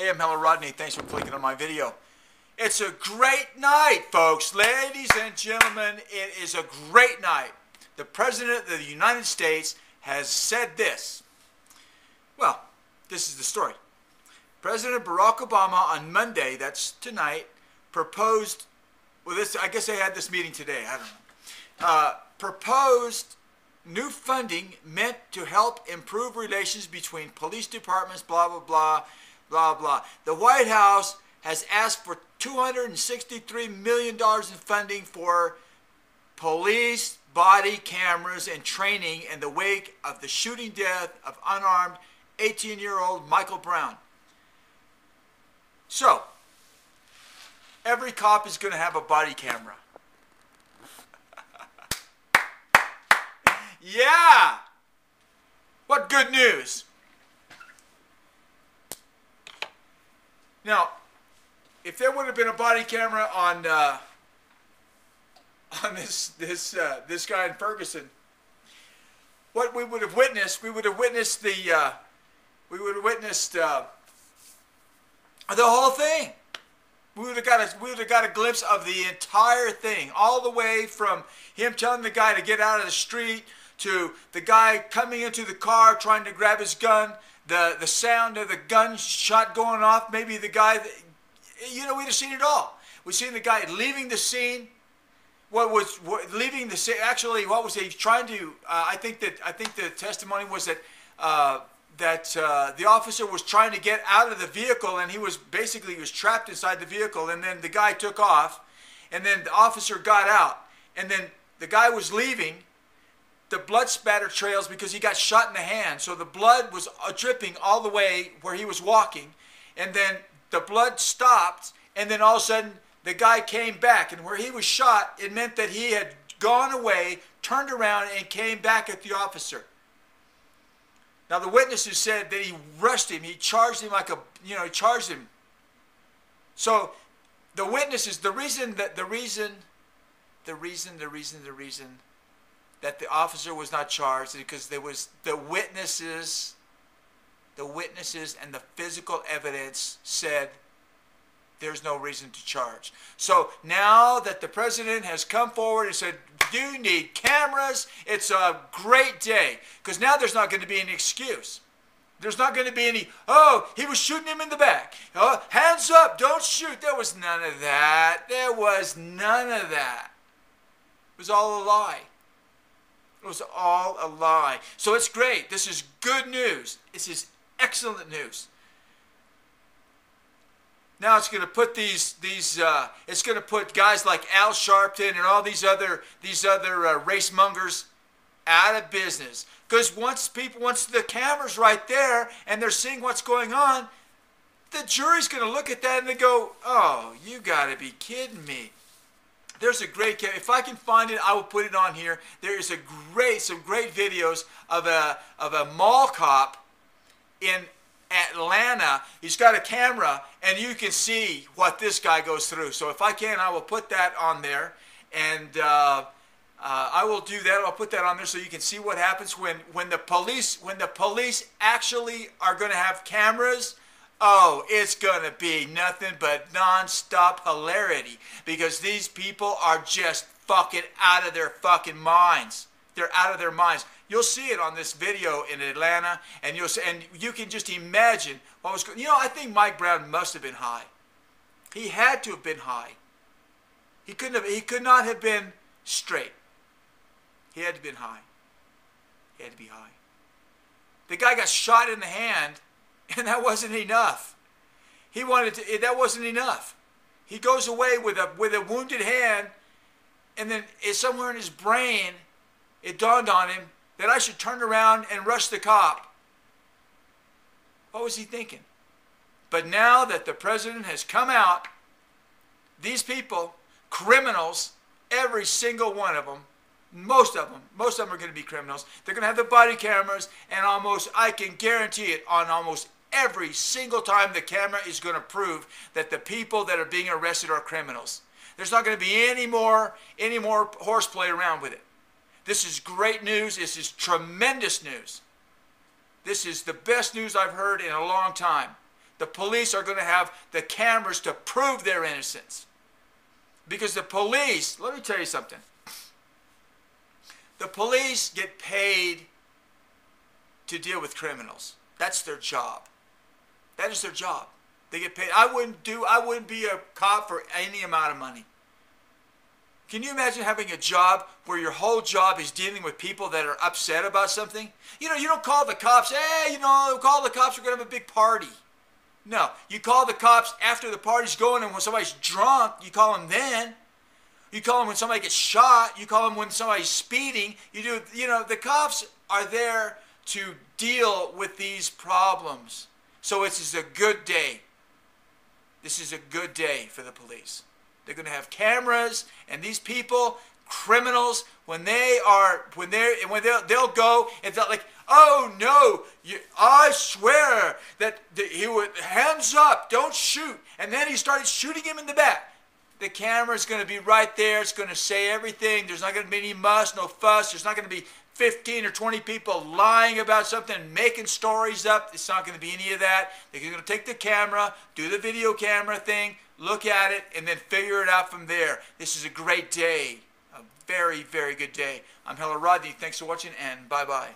Hey, I'm Hello Rodney. Thanks for clicking on my video. It's a great night, folks. Ladies and gentlemen, it is a great night. The President of the United States has said this. Well, this is the story. President Barack Obama on Monday, that's tonight, proposed, well, this, I guess they had this meeting today, I don't know, proposed new funding meant to help improve relations between police departments, blah, blah, blah, blah, blah. The White House has asked for $263 million in funding for police body cameras and training in the wake of the shooting death of unarmed 18-year-old Michael Brown. So, every cop is going to have a body camera. Yeah! What good news! Now, if there would have been a body camera on this guy in Ferguson, what we would have witnessed, the whole thing. We would have got a glimpse of the entire thing, all the way from him telling the guy to get out of the street to the guy coming into the car trying to grab his gun, the sound of the gunshot going off, maybe the guy, we'd have seen it all. We've seen the guy leaving the scene. Leaving the scene? Actually, what was he trying to? I think the testimony was that the officer was trying to get out of the vehicle, and he was trapped inside the vehicle, and then the guy took off, and then the officer got out, and then the guy was leaving. The blood spatter trails because he got shot in the hand, so the blood was dripping all the way where he was walking, and then the blood stopped, and then all of a sudden the guy came back, and where he was shot, it meant that he had gone away, turned around, and came back at the officer. Now the witnesses said that he rushed him, he charged him like he charged him. So the witnesses, the reason that the officer was not charged because there was the witnesses and the physical evidence said there's no reason to charge. So now that the president has come forward and said, you need cameras, it's a great day. Because now there's not going to be any excuse. There's not going to be any, oh, he was shooting him in the back. Oh, hands up, don't shoot. There was none of that. There was none of that. It was all a lie. It was all a lie. So it's great. This is good news. This is excellent news. Now it's going to put it's going to put guys like Al Sharpton and all these other race mongers out of business. Because once the camera's right there and they're seeing what's going on, the jury's going to look at that and they go, "Oh, you got to be kidding me." There's a great, if I can find it, I will put it on here. There is some great videos of a mall cop in Atlanta. He's got a camera, and you can see what this guy goes through. So if I can, I will put that on there, and I will do that. I'll put that on there so you can see what happens when the police actually are going to have cameras. Oh, it's going to be nothing but non-stop hilarity because these people are just fucking out of their fucking minds. They're out of their minds. You'll see it on this video in Atlanta, and you can just imagine what was going on. I think Mike Brown must have been high. He had to have been high. He could not have been straight. He had to have been high. He had to be high. The guy got shot in the hand, and that wasn't enough. That wasn't enough. He goes away with a wounded hand, and then somewhere in his brain, it dawned on him that I should turn around and rush the cop. What was he thinking? But now that the president has come out, these people, criminals, every single one of them, most of them are going to be criminals. They're going to have the body cameras, and I can guarantee it, on almost every single time the camera is going to prove that the people that are being arrested are criminals. There's not going to be any more horseplay around with it. This is great news. This is tremendous news. This is the best news I've heard in a long time. The police are going to have the cameras to prove their innocence. Because the police, let me tell you something. The police get paid to deal with criminals. That's their job. That is their job. They get paid. I wouldn't be a cop for any amount of money. Can you imagine having a job where your whole job is dealing with people that are upset about something? You know, you don't call the cops, hey, call the cops, we're going to have a big party. No, you call the cops after the party's going, and when somebody's drunk, you call them then. You call them when somebody gets shot. You call them when somebody's speeding. The cops are there to deal with these problems. So this is a good day. This is a good day for the police. They're going to have cameras, and these people, criminals, they'll go and they'll like, oh no, I swear that he would, hands up, don't shoot. And then he started shooting him in the back. The camera's going to be right there. It's going to say everything. There's not going to be any muss, no fuss. There's not going to be 15 or 20 people lying about something, making stories up. It's not going to be any of that. They're going to take the camera, do the video camera thing, look at it, and then figure it out from there. This is a great day. A very, very good day. I'm Heller Rodney. Thanks for watching, and bye-bye.